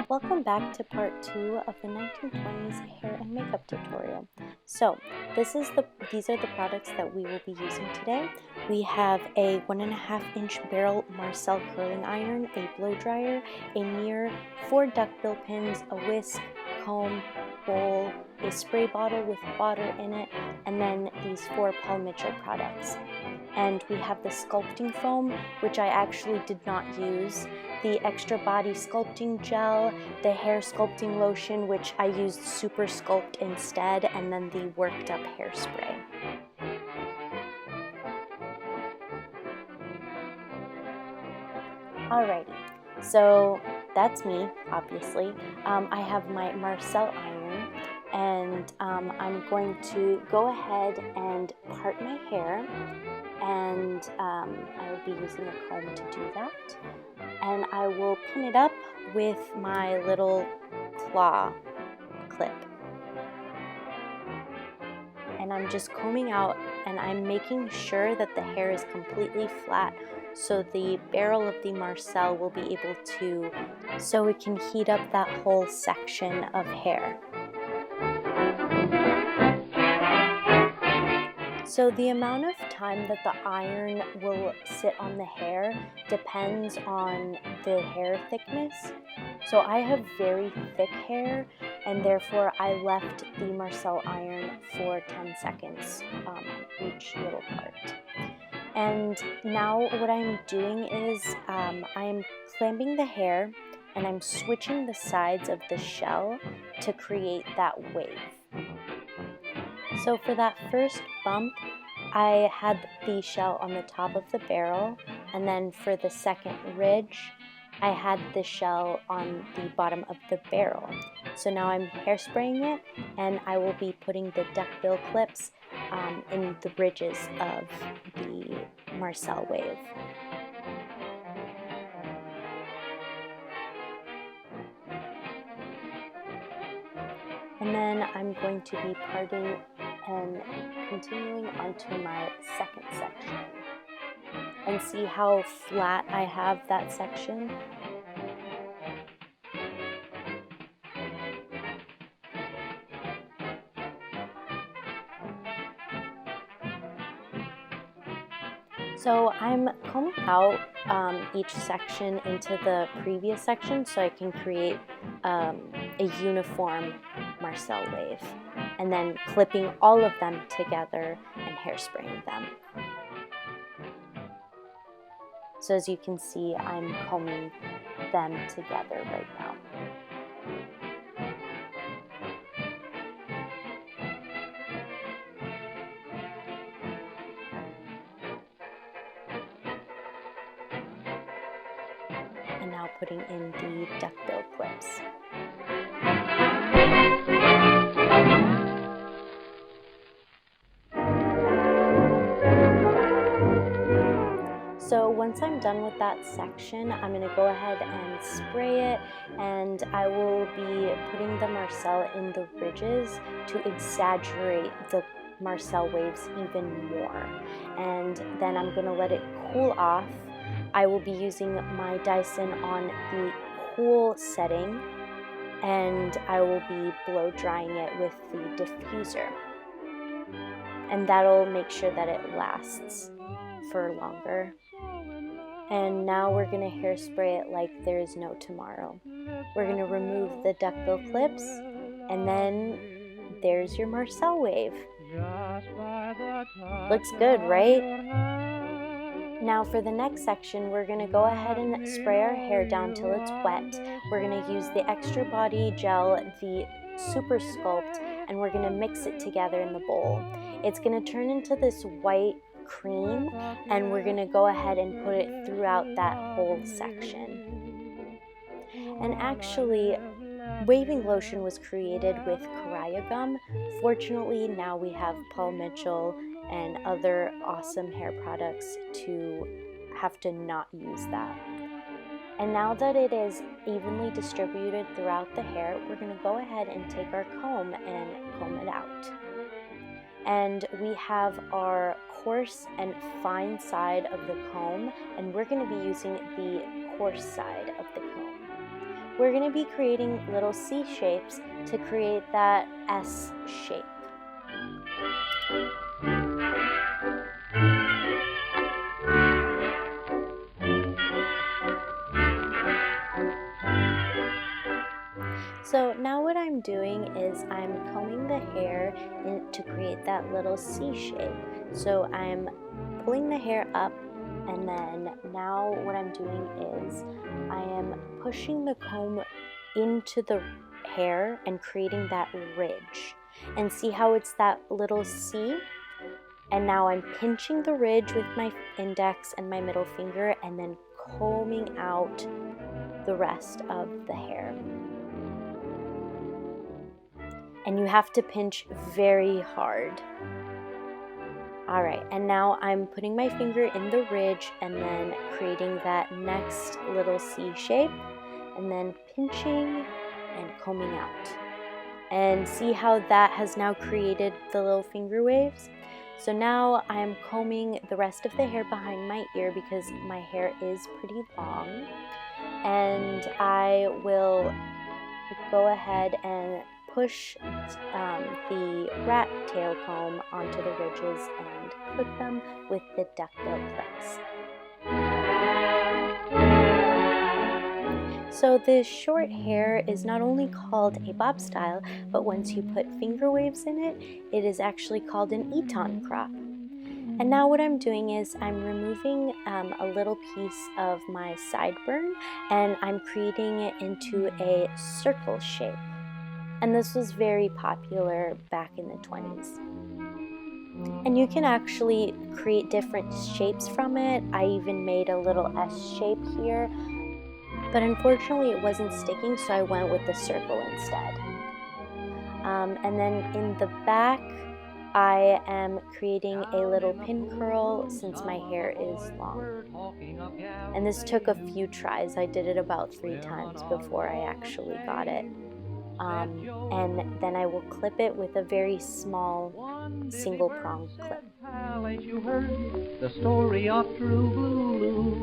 Welcome back to part 2 of the 1920s hair and makeup tutorial. So these are the products that we will be using today. We have a 1.5-inch barrel Marcel curling iron, a blow dryer, a mirror, 4 duckbill pins, a whisk, comb, bowl, a spray bottle with water in it, and then these 4 Paul Mitchell products. And we have the sculpting foam, which I actually did not use, the extra body sculpting gel, the hair sculpting lotion, which I used Super Sculpt instead, and then the worked up hairspray. Alrighty, so that's me, obviously. I have my Marcel iron, and I'm going to go ahead and part my hair, and I will be using a comb to do that. And I will pin it up with my little claw clip. And I'm just combing out, and I'm making sure that the hair is completely flat so the barrel of the Marcel will be able to, so it can heat up that whole section of hair. So the amount of time that the iron will sit on the hair depends on the hair thickness. So I have very thick hair, and therefore I left the Marcel iron for 10 seconds each little part. And now what I'm doing is I'm clamping the hair, and I'm switching the sides of the shell to create that wave. So for that first bump, I had the shell on the top of the barrel, and then for the second ridge, I had the shell on the bottom of the barrel. So now I'm hairspraying it, and I will be putting the duckbill clips in the ridges of the Marcel wave. And then I'm going to be parting and continuing onto my second section, and see how flat I have that section. So I'm combing out each section into the previous section so I can create a uniform Marcel wave, and then clipping all of them together and hairspraying them. So as you can see, I'm combing them together right now. And now putting in the duckbill clips. So once I'm done with that section, I'm going to go ahead and spray it, and I will be putting the Marcel in the ridges to exaggerate the Marcel waves even more. And then I'm going to let it cool off. I will be using my Dyson on the cool setting, and I will be blow drying it with the diffuser. And that'll make sure that it lasts for longer. And now we're going to hairspray it like there is no tomorrow. We're going to remove the duckbill clips, and then there's your Marcel wave. Looks good, right? Now for the next section, we're going to go ahead and spray our hair down till it's wet. We're going to use the extra body gel, the Super Sculpt, and we're going to mix it together in the bowl. It's going to turn into this white cream, and we're going to go ahead and put it throughout that whole section. And actually, waving lotion was created with Caravan. Fortunately, now we have Paul Mitchell and other awesome hair products to have to not use that. And now that it is evenly distributed throughout the hair, we're going to go ahead and take our comb and comb it out. And we have our coarse and fine side of the comb, and we're going to be using the coarse side of the comb. we're going to be creating little C shapes to create that S shape. So now what I'm doing is I'm combing the hair to create that little C shape. So I'm pulling the hair up, and then now what I'm doing is I am pushing the comb into the hair and creating that ridge. And see how it's that little C? And now I'm pinching the ridge with my index and my middle finger and then combing out the rest of the hair. And you have to pinch very hard. All right, and now I'm putting my finger in the ridge and then creating that next little C shape, and then pinching and combing out. And see how that has now created the little finger waves? So now I'm combing the rest of the hair behind my ear because my hair is pretty long. And I will go ahead and push the rat tail comb onto the ridges and clip them with the duckbill clips. So this short hair is not only called a bob style, but once you put finger waves in it, it is actually called an Eton crop. And now what I'm doing is I'm removing a little piece of my sideburn and I'm creating it into a circle shape. And this was very popular back in the 20s. And you can actually create different shapes from it. I even made a little S shape here, but unfortunately it wasn't sticking, so I went with the circle instead. And then in the back, I am creating a little pin curl since my hair is long. And this took a few tries. I did it about 3 times before I actually got it. And then I will clip it with a very small single prong clip. You heard the story of True Blue.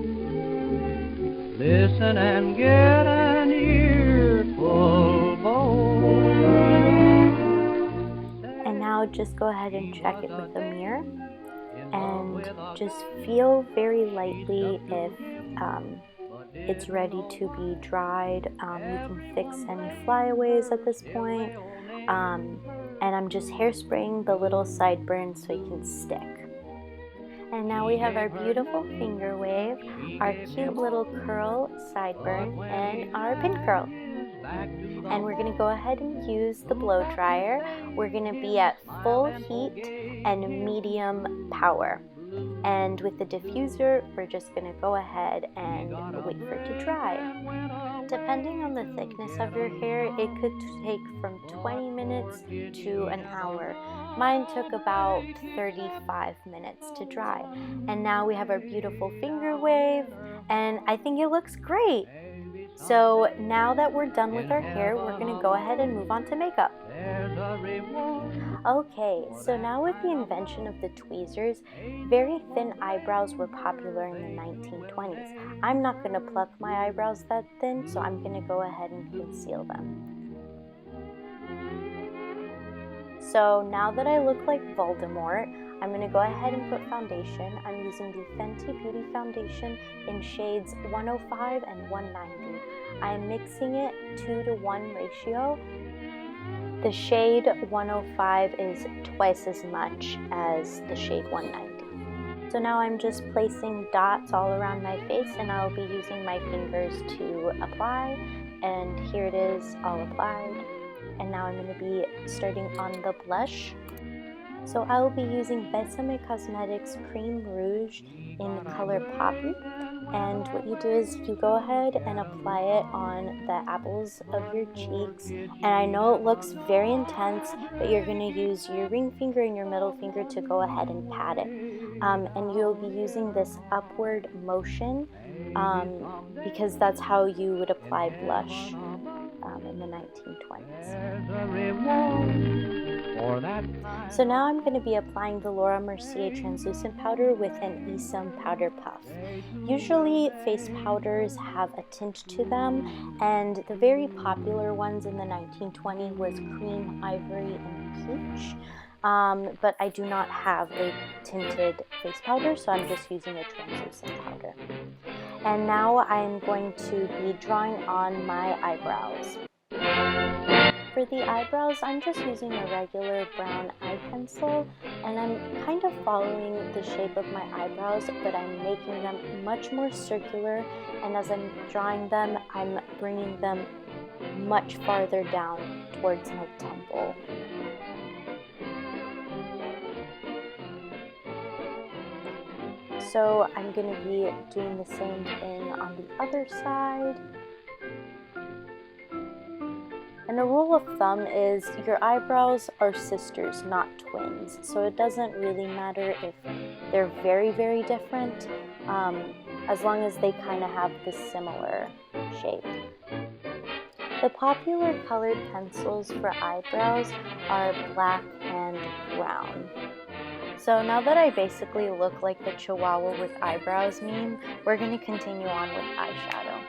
Listen and get an earful more. And now just go ahead and check it with a mirror and just feel very lightly if it's ready to be dried. You can fix any flyaways at this point. And I'm just hairspraying the little sideburns so it can stick. And now we have our beautiful finger wave, our cute little curl sideburn, and our pin curl. And we're going to go ahead and use the blow dryer. We're going to be at full heat and medium power. And with the diffuser, we're just going to go ahead and wait for it to dry. Depending on the thickness of your hair, it could take from 20 minutes to an hour. Mine took about 35 minutes to dry. And now we have our beautiful finger wave, and I think it looks great. So now that we're done with our hair, we're going to go ahead and move on to makeup. Okay, so now with the invention of the tweezers, very thin eyebrows were popular in the 1920s. I'm not going to pluck my eyebrows that thin, so I'm going to go ahead and conceal them. So now that I look like Voldemort, I'm going to go ahead and put foundation. I'm using the Fenty Beauty foundation in shades 105 and 190. I'm mixing it 2-to-1 ratio. The shade 105 is twice as much as the shade 190. So now I'm just placing dots all around my face, and I'll be using my fingers to apply. And here it is, all applied. And now I'm going to be starting on the blush. So I will be using Besame Cosmetics Cream Rouge in color Poppy. And what you do is you go ahead and apply it on the apples of your cheeks. And I know it looks very intense, but you're going to use your ring finger and your middle finger to go ahead and pat it. And you'll be using this upward motion because that's how you would apply blush. in the 1920s. There's a reward for that time. So now I'm going to be applying the Laura Mercier translucent powder with an Esom powder puff. Usually face powders have a tint to them, and the very popular ones in the 1920s was cream, ivory, and peach. But I do not have a tinted face powder, so I'm just using a translucent powder. And now I'm going to be drawing on my eyebrows. For the eyebrows, I'm just using a regular brown eye pencil, and I'm kind of following the shape of my eyebrows, but I'm making them much more circular, and as I'm drawing them, I'm bringing them much farther down towards my temple. So I'm going to be doing the same thing on the other side. And a rule of thumb is your eyebrows are sisters, not twins. So it doesn't really matter if they're very, very different, as long as they kind of have this similar shape. The popular colored pencils for eyebrows are black and brown. So now that I basically look like the Chihuahua with eyebrows meme, we're going to continue on with eyeshadow.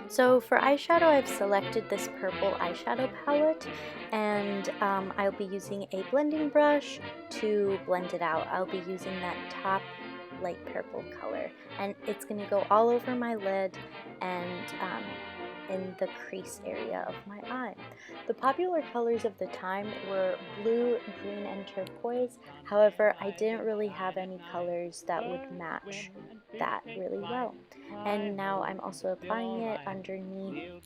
So for eyeshadow, I've selected this purple eyeshadow palette, and I'll be using a blending brush to blend it out. I'll be using that top light purple color, and it's going to go all over my lid and in the crease area of my eye. The popular colors of the time were blue, green, and turquoise. However, I didn't really have any colors that would match that really well. And now I'm also applying it underneath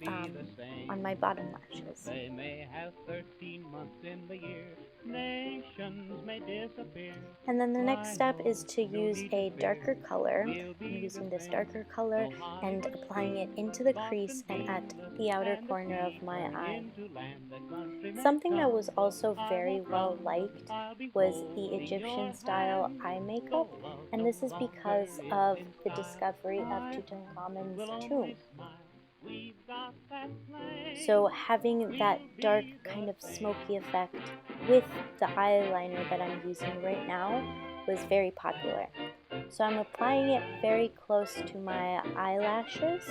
on my bottom lashes. They may have 13 months in the year. Nations may disappear. And then the next step is to use a darker color. I'm using this darker color and applying it into the crease and at the outer corner of my eye. Something that was also very well liked was the Egyptian style eye makeup, and this is because of the discovery of Tutankhamun's tomb. So having that dark kind of smoky effect with the eyeliner that I'm using right now was very popular. So I'm applying it very close to my eyelashes,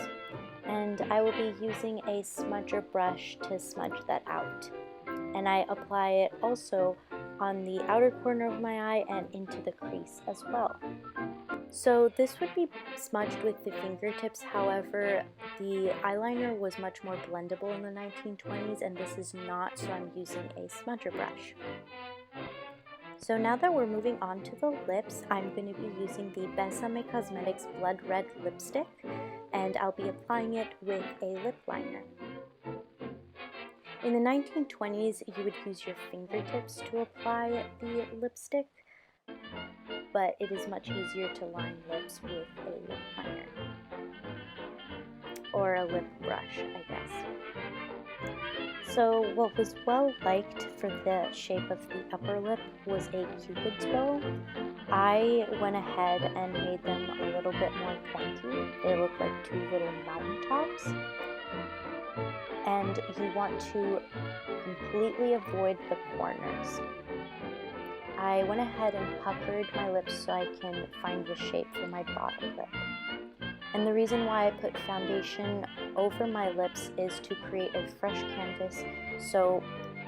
and I will be using a smudger brush to smudge that out. And I apply it also on the outer corner of my eye and into the crease as well. So this would be smudged with the fingertips, however, the eyeliner was much more blendable in the 1920s, and this is not, so I'm using a smudger brush. So now that we're moving on to the lips, I'm going to be using the Besame Cosmetics Blood Red Lipstick, and I'll be applying it with a lip liner. In the 1920s, you would use your fingertips to apply the lipstick, but it is much easier to line lips with a lip liner, or a lip brush, I guess. So what was well liked for the shape of the upper lip was a Cupid's bow. I went ahead and made them a little bit more pointy. They look like two little mountain tops. And you want to completely avoid the corners. I went ahead and puckered my lips so I can find the shape for my bottom lip. And the reason why I put foundation over my lips is to create a fresh canvas so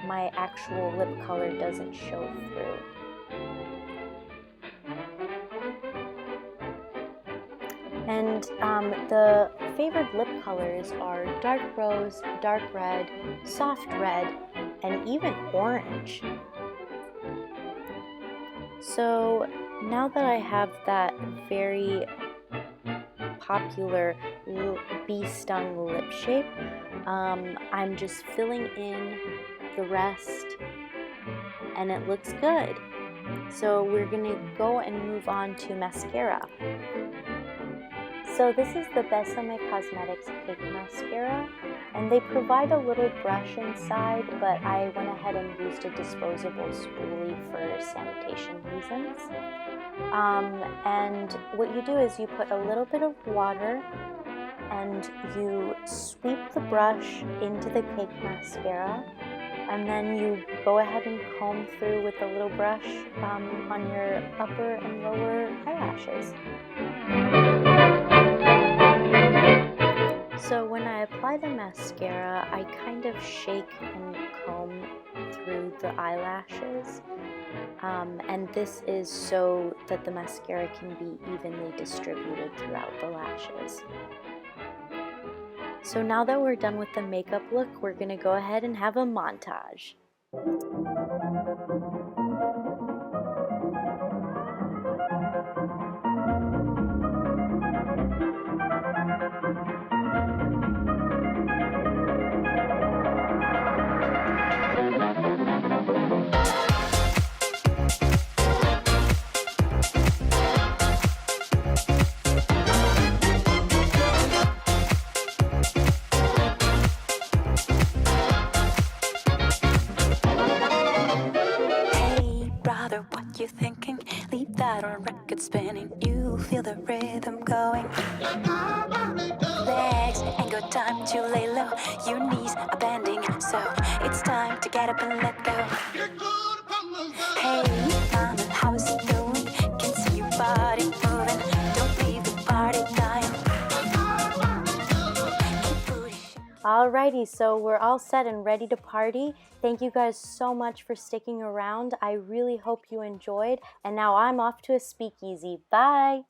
my actual lip color doesn't show through. And the favored lip colors are dark rose, dark red, soft red, and even orange. So now that I have that very popular bee-stung lip shape, I'm just filling in the rest, and it looks good. So we're gonna go and move on to mascara. So this is the Besame Cosmetics Cake Mascara, and they provide a little brush inside, but I went ahead and used a disposable spoolie for sanitation reasons. And what you do is you put a little bit of water and you sweep the brush into the cake mascara, and then you go ahead and comb through with the little brush on your upper and lower eyelashes. So when I apply the mascara, I kind of shake and comb through the eyelashes, and this is so that the mascara can be evenly distributed throughout the lashes. So now that we're done with the makeup look, we're going to go ahead and have a montage. What you thinking? Leave that on record spinning. You feel the rhythm going. Legs ain't got time to lay low. Your knees are bending, so it's time to get up and let go. Hey, mama, how's it going? Can see your body moving. Don't leave the party dying. Alrighty, so we're all set and ready to party. Thank you guys so much for sticking around. I really hope you enjoyed, and now I'm off to a speakeasy. Bye!